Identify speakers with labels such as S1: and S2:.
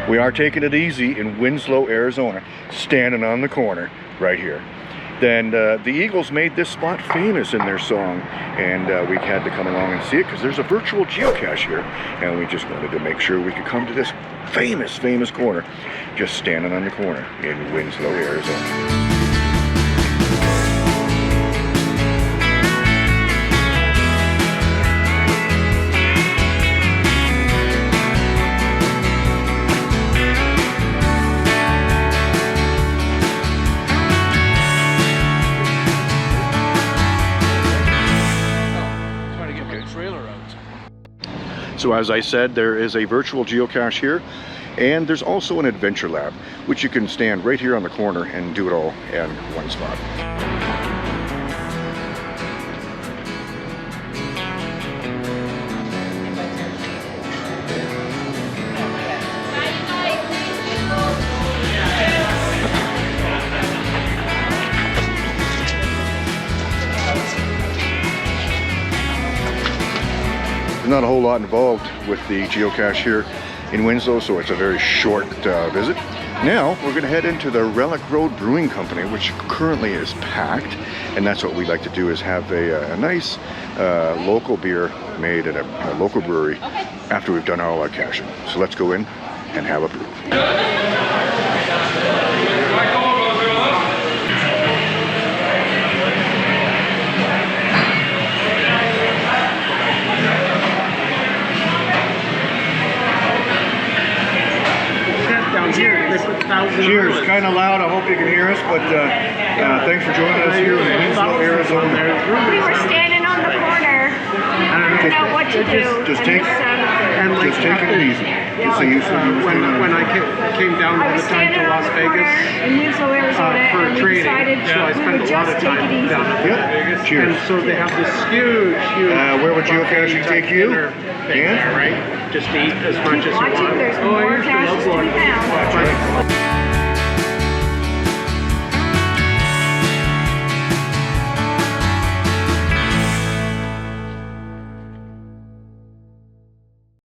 S1: We are taking it easy in Winslow, Arizona, standing on the corner right here. Then the Eagles made this spot famous in their song, and we had to come along and see it because there's a virtual geocache here, and we just wanted to make sure we could come to this famous corner, just standing on the corner in Winslow, Arizona. So as I said, there is a virtual geocache here, and there's also an adventure lab, which you can stand right here on the corner and do it all in one spot. There's not a whole lot involved with the geocache here in Winslow, so it's a very short visit. Now we're going to head into the Relic Road Brewing Company, which currently is packed, and that's what we like to do, is have a nice local beer made at a local brewery after we've done all our caching. So let's go in and have a brew. Cheers, kind of loud, I hope you can hear us, but thanks for joining us here in Winslow, Arizona.
S2: We were standing on the corner, didn't know what to do.
S1: Just take it easy.
S3: When I came down all the time to Las Vegas
S2: in Winslow, Arizona,
S3: for training, so I spent a lot of time down in Vegas.
S1: Cheers.
S3: And so they have this huge
S1: where would geocaching take you?
S3: Yeah, right? Just eat as much as you want.
S2: There's more caches to be found.